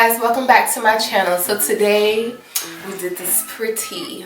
guys, welcome back to my channel. So today we did this pretty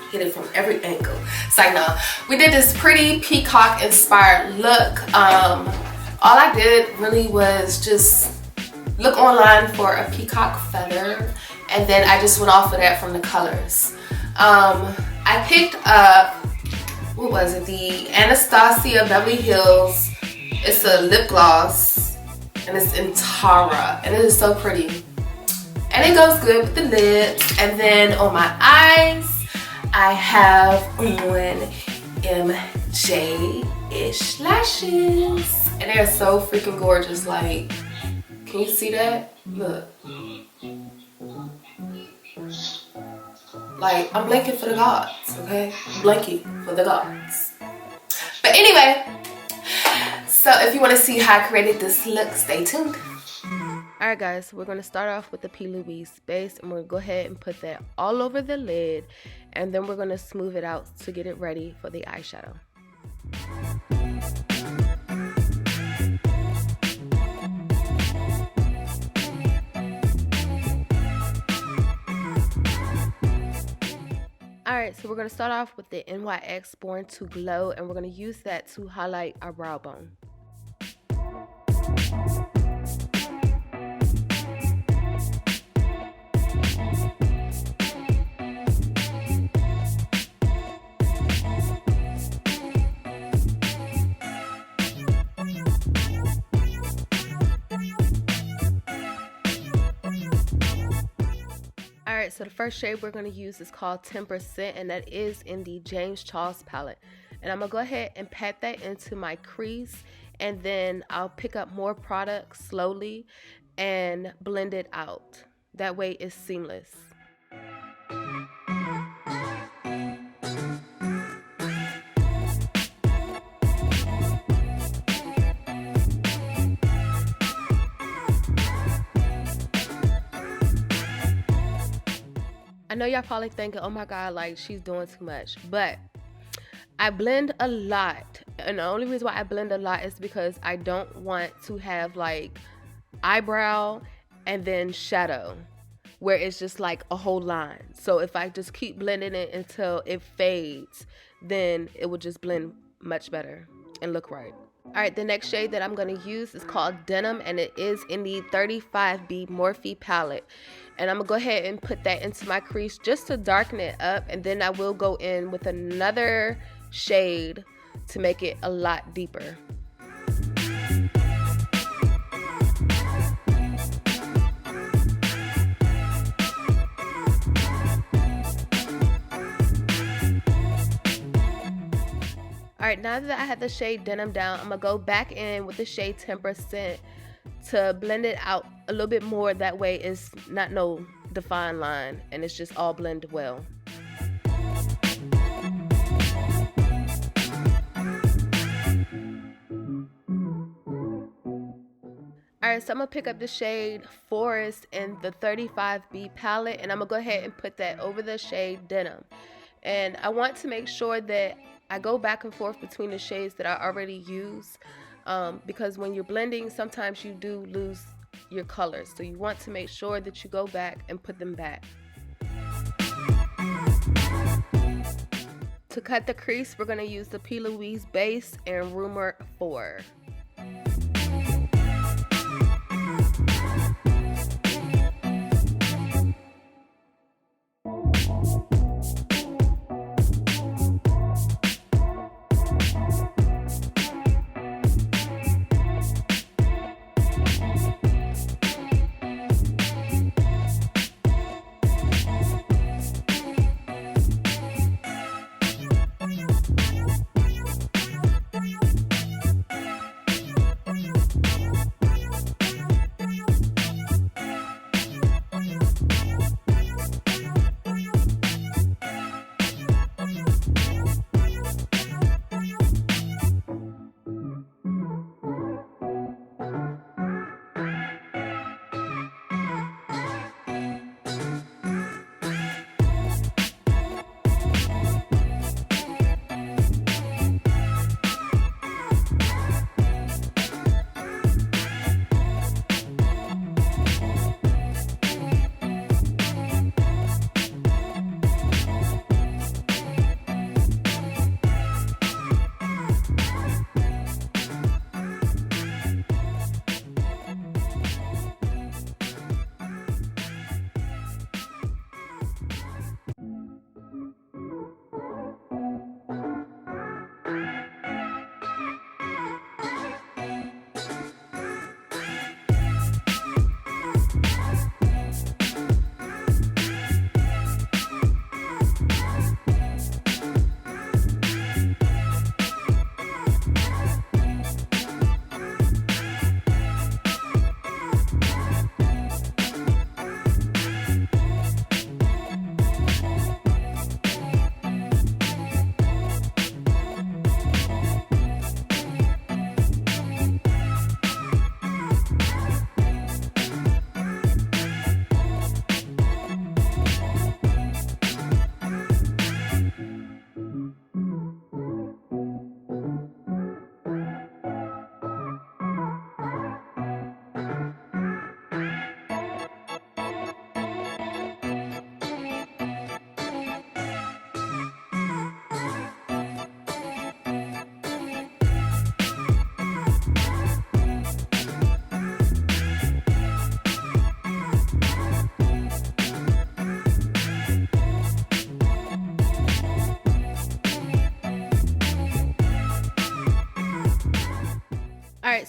hit it from every angle. It's like, no, we did this pretty peacock inspired look. All I did really was just look online for a peacock feather, and then I just went off of that from the colors. I picked up, what was it, the Anastasia Beverly Hills. It's a lip gloss and it's in Tara, and it is so pretty and it goes good with the lips. And then on my eyes I have on MJ-ish lashes, and they're so freaking gorgeous. Like, can you see that? Look, like I'm blanking for the gods, okay? Blanking for the gods. But anyway, so if you want to see how I created this look, stay tuned. Alright guys, so we're going to start off with the Plouise base, and we're going to go ahead and put that all over the lid, and then we're going to smooth it out to get it ready for the eyeshadow. Alright, so we're going to start off with the NYX Born to Glow, and we're going to use that to highlight our brow bone. Alright, so the first shade we're going to use is called 10%, and that is in the James Charles palette. And I'm going to go ahead and pat that into my crease, and then I'll pick up more product slowly and blend it out. That way it's seamless. I know y'all probably thinking, oh my god, like she's doing too much, but I blend a lot, and the only reason why I blend a lot is because I don't want to have like eyebrow and then shadow where it's just like a whole line. So if I just keep blending it until it fades, then it will just blend much better and look right. Alright, the next shade that I'm going to use is called Denim, and it is in the 35B Morphe palette. And I'm going to go ahead and put that into my crease just to darken it up, and then I will go in with another shade to make it a lot deeper. Alright, now that I have the shade Denim down, I'm going to go back in with the shade 10% to blend it out a little bit more. That way it's not no defined line and it's just all blended well. Alright, so I'm going to pick up the shade Forest in the 35B palette, and I'm going to go ahead and put that over the shade Denim. And I want to make sure that I go back and forth between the shades that I already used, because when you're blending, sometimes you do lose your colors. So you want to make sure that you go back and put them back. To cut the crease, we're going to use the Plouise base and Rumor 4.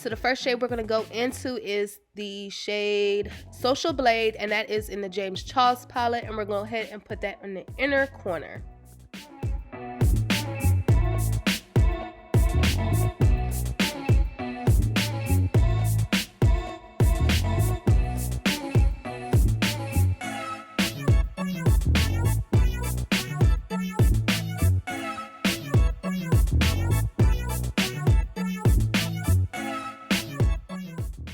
so the first shade we're going to go into is the shade Social Blade, and that is in the James Charles palette, and we're going to go ahead and put that in the inner corner.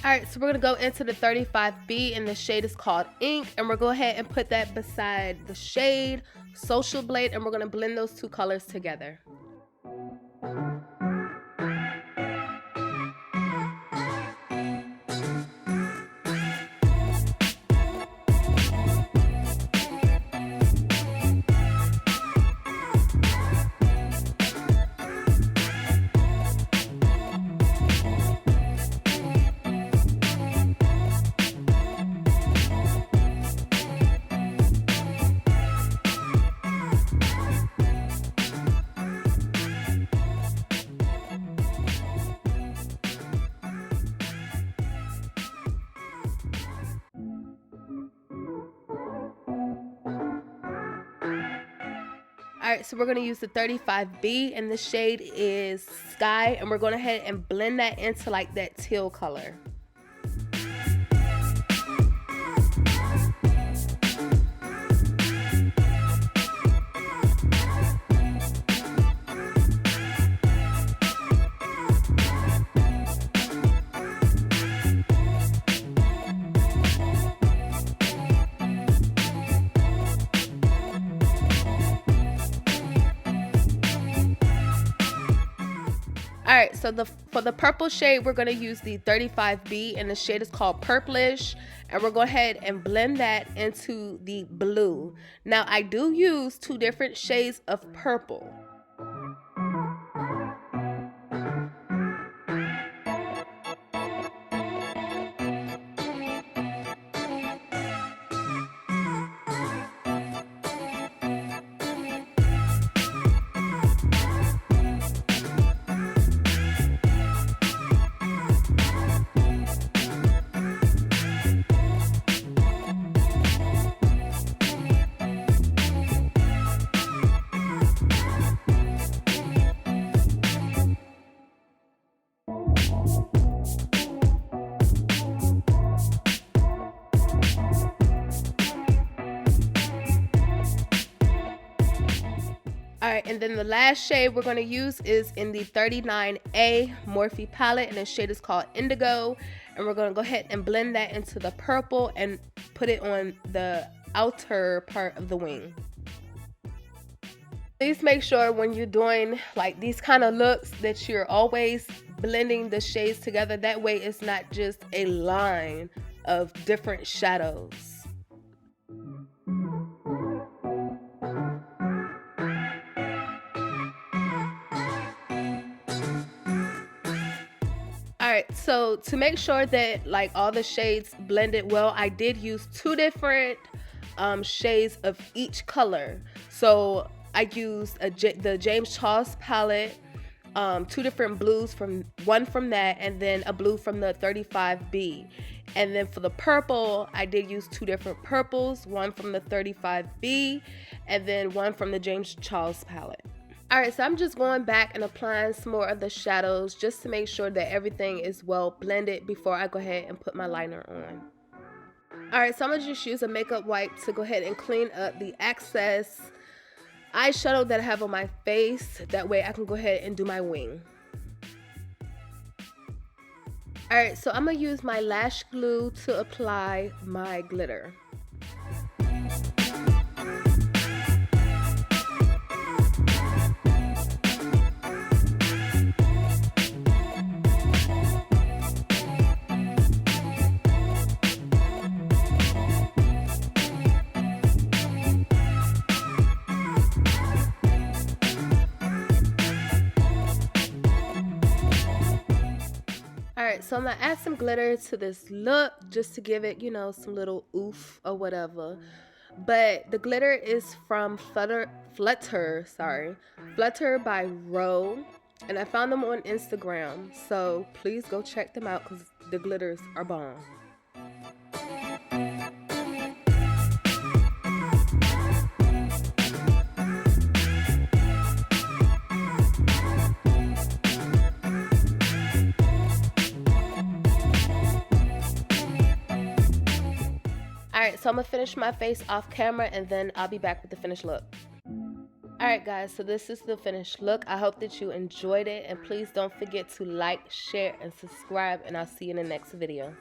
Alright, so we're going to go into the 35B, and the shade is called Ink, and we're going to go ahead and put that beside the shade Social Blade, and we're going to blend those two colors together. Alright, so we're going to use the 35B, and the shade is Sky, and we're going to go ahead and blend that into like that teal color. Alright, so for the purple shade, we're going to use the 35B, and the shade is called Purplish, and we're going to go ahead and blend that into the blue. Now, I do use two different shades of purple. Alright, and then the last shade we're going to use is in the 39A Morphe palette, and the shade is called Indigo, and we're going to go ahead and blend that into the purple and put it on the outer part of the wing. Please make sure when you're doing like these kind of looks that you're always blending the shades together. That way it's not just a line of different shadows. Alright, so to make sure that like all the shades blended well, I did use two different shades of each color. So I used the James Charles palette, two different blues, one from that, and then a blue from the 35B. And then for the purple, I did use two different purples, one from the 35B and then one from the James Charles palette. Alright, so I'm just going back and applying some more of the shadows just to make sure that everything is well blended before I go ahead and put my liner on. Alright, so I'm going to just use a makeup wipe to go ahead and clean up the excess eyeshadow that I have on my face. That way I can go ahead and do my wing. Alright, so I'm going to use my lash glue to apply my glitter. Alright, so I'm going to add some glitter to this look just to give it, you know, some little oof or whatever. But the glitter is from Flutteredbyro. And I found them on Instagram, so please go check them out because the glitters are bomb. Alright, so I'm going to finish my face off camera and then I'll be back with the finished look. Alright guys, so this is the finished look. I hope that you enjoyed it, and please don't forget to like, share, and subscribe, and I'll see you in the next video.